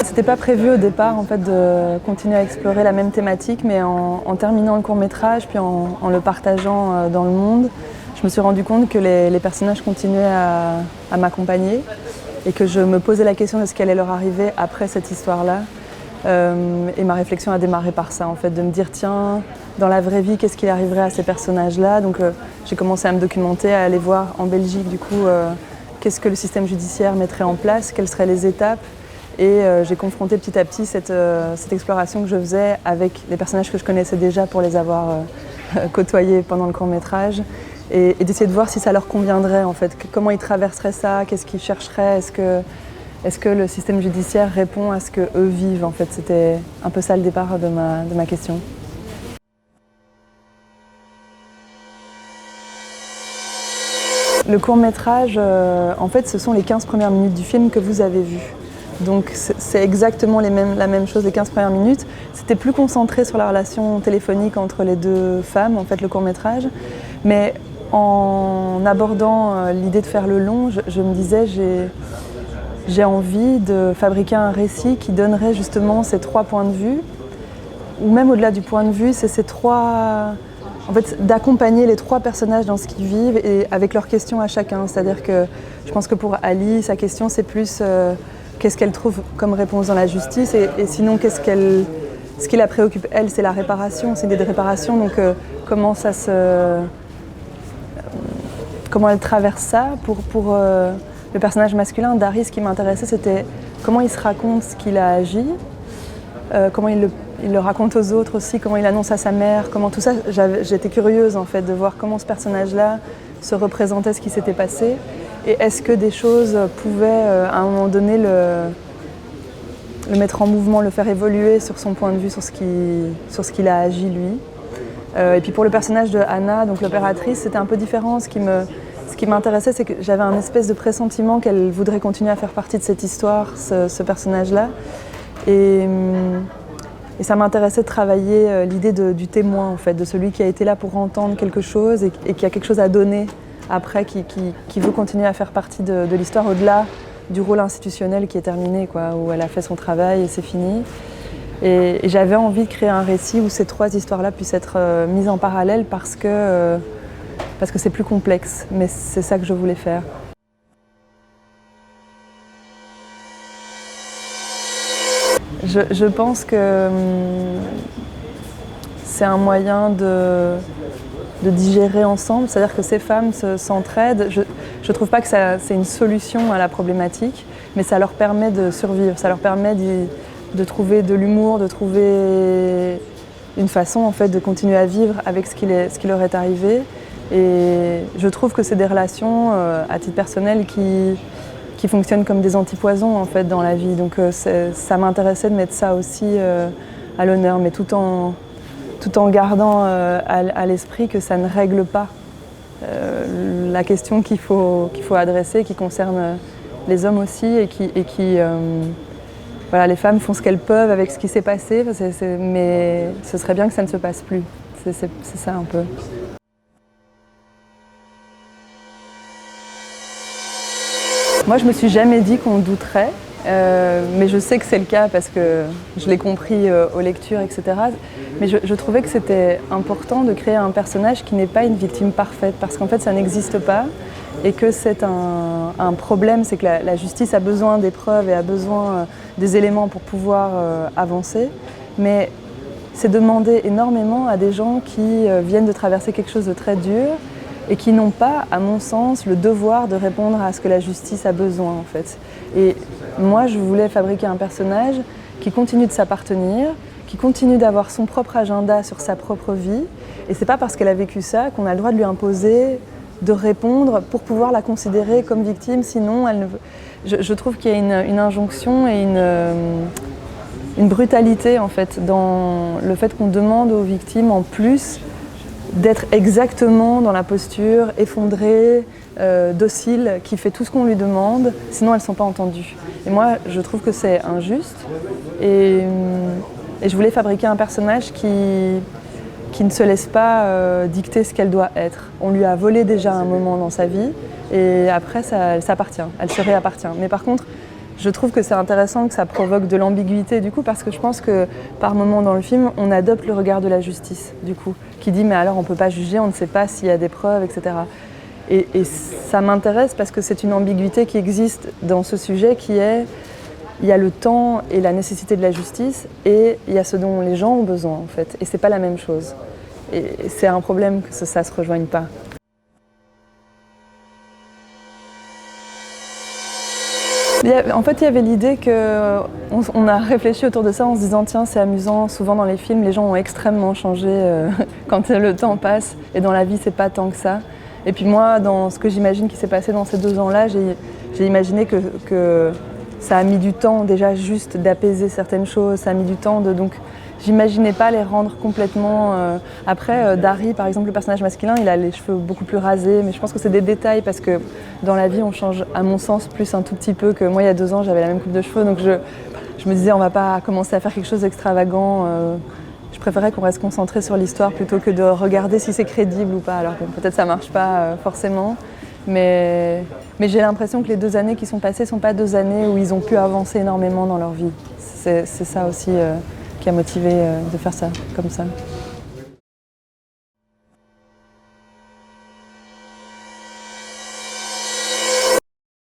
C'était pas prévu au départ en fait, de continuer à explorer la même thématique, mais en terminant le court-métrage, puis en le partageant dans le monde, je me suis rendu compte que les personnages continuaient à m'accompagner et que je me posais la question de ce qui allait leur arriver après cette histoire-là. Et ma réflexion a démarré par ça, en fait, de me dire tiens, dans la vraie vie, qu'est-ce qui arriverait à ces personnages-là? Donc j'ai commencé à me documenter, à aller voir en Belgique, du coup, qu'est-ce que le système judiciaire mettrait en place, quelles seraient les étapes. Et j'ai confronté petit à petit cette exploration que je faisais avec les personnages que je connaissais déjà pour les avoir côtoyés pendant le court-métrage et d'essayer de voir si ça leur conviendrait en fait, comment ils traverseraient ça, qu'est-ce qu'ils chercheraient, est-ce que le système judiciaire répond à ce qu'eux vivent en fait. C'était un peu ça le départ de ma question. Le court-métrage, en fait, ce sont les 15 premières minutes du film que vous avez vues. Donc c'est exactement la même chose, les 15 premières minutes. C'était plus concentré sur la relation téléphonique entre les deux femmes, en fait, le court-métrage. Mais en abordant l'idée de faire le long, je me disais, j'ai envie de fabriquer un récit qui donnerait justement ces trois points de vue, ou même au-delà du point de vue, c'est ces trois... En fait, d'accompagner les trois personnages dans ce qu'ils vivent et avec leurs questions à chacun. C'est-à-dire que je pense que pour Ali, sa question, c'est plus... qu'est-ce qu'elle trouve comme réponse dans la justice et sinon ce qui la préoccupe elle, c'est la réparation, c'est l'idée de réparation, donc comment elle traverse ça pour le personnage masculin d'Harry. Ce qui m'intéressait, c'était comment il se raconte ce qu'il a agi, comment il le raconte aux autres aussi, comment il annonce à sa mère, comment tout ça. J'étais curieuse en fait de voir comment ce personnage-là se représentait ce qui s'était passé. Et est-ce que des choses pouvaient, à un moment donné, le mettre en mouvement, le faire évoluer sur son point de vue, sur ce qu'il a agi, lui. Et puis pour le personnage de Anna, donc l'opératrice, c'était un peu différent. Ce qui m'intéressait, c'est que j'avais un espèce de pressentiment qu'elle voudrait continuer à faire partie de cette histoire, ce personnage-là. Et ça m'intéressait de travailler l'idée du témoin, en fait, de celui qui a été là pour entendre quelque chose et qui a quelque chose à donner après, qui veut continuer à faire partie de l'histoire au-delà du rôle institutionnel qui est terminé, quoi, où elle a fait son travail et c'est fini. Et j'avais envie de créer un récit où ces trois histoires-là puissent être mises en parallèle parce que c'est plus complexe, mais c'est ça que je voulais faire. Je pense que c'est un moyen de digérer ensemble, c'est-à-dire que ces femmes s'entraident. Je ne trouve pas que c'est une solution à la problématique, mais ça leur permet de survivre, ça leur permet de trouver de l'humour, de trouver une façon en fait, de continuer à vivre avec ce qui leur est arrivé. Et je trouve que c'est des relations, à titre personnel, qui fonctionnent comme des antipoisons en fait, dans la vie. Donc ça m'intéressait de mettre ça aussi à l'honneur, mais tout en gardant à l'esprit que ça ne règle pas la question qu'il faut adresser, qui concerne les hommes aussi et qui voilà, les femmes font ce qu'elles peuvent avec ce qui s'est passé, mais ce serait bien que ça ne se passe plus. C'est ça un peu. Moi, je me suis jamais dit qu'on douterait. Mais je sais que c'est le cas parce que je l'ai compris aux lectures, etc. Mais je trouvais que c'était important de créer un personnage qui n'est pas une victime parfaite, parce qu'en fait ça n'existe pas et que c'est un problème, c'est que la justice a besoin des preuves et a besoin des éléments pour pouvoir avancer. Mais c'est demander énormément à des gens qui viennent de traverser quelque chose de très dur et qui n'ont pas, à mon sens, le devoir de répondre à ce que la justice a besoin en fait. Et moi, je voulais fabriquer un personnage qui continue de s'appartenir, qui continue d'avoir son propre agenda sur sa propre vie. Et c'est pas parce qu'elle a vécu ça qu'on a le droit de lui imposer de répondre pour pouvoir la considérer comme victime, sinon elle ne veut... Je trouve qu'il y a une injonction et une brutalité en fait, dans le fait qu'on demande aux victimes en plus d'être exactement dans la posture effondrée, docile, qui fait tout ce qu'on lui demande, sinon elles ne sont pas entendues. Et moi, je trouve que c'est injuste et je voulais fabriquer un personnage qui ne se laisse pas dicter ce qu'elle doit être. On lui a volé déjà un moment dans sa vie et après, ça, elle s'appartient, elle se réappartient. Mais par contre, je trouve que c'est intéressant que ça provoque de l'ambiguïté du coup, parce que je pense que par moments dans le film, on adopte le regard de la justice du coup, qui dit mais alors on ne peut pas juger, on ne sait pas s'il y a des preuves, etc. Et ça m'intéresse parce que c'est une ambiguïté qui existe dans ce sujet qui est, il y a le temps et la nécessité de la justice et il y a ce dont les gens ont besoin en fait. Et c'est pas la même chose. Et c'est un problème que ça se rejoigne pas. En fait, il y avait l'idée qu'on a réfléchi autour de ça en se disant tiens, c'est amusant, souvent dans les films, les gens ont extrêmement changé quand le temps passe et dans la vie, c'est pas tant que ça. Et puis moi, dans ce que j'imagine qui s'est passé dans ces 2 ans-là, j'ai imaginé que ça a mis du temps déjà juste d'apaiser certaines choses, ça a mis du temps donc j'imaginais pas les rendre complètement... Après, Dari, par exemple, le personnage masculin, il a les cheveux beaucoup plus rasés, mais je pense que c'est des détails parce que dans la vie, on change, à mon sens, plus un tout petit peu que moi, il y a 2 ans, j'avais la même coupe de cheveux, donc je me disais, on va pas commencer à faire quelque chose d'extravagant. Je préférais qu'on reste concentré sur l'histoire plutôt que de regarder si c'est crédible ou pas. Alors bon, peut-être ça marche pas forcément, mais j'ai l'impression que les 2 années qui sont passées ne sont pas 2 années où ils ont pu avancer énormément dans leur vie. C'est ça aussi qui a motivé de faire ça comme ça.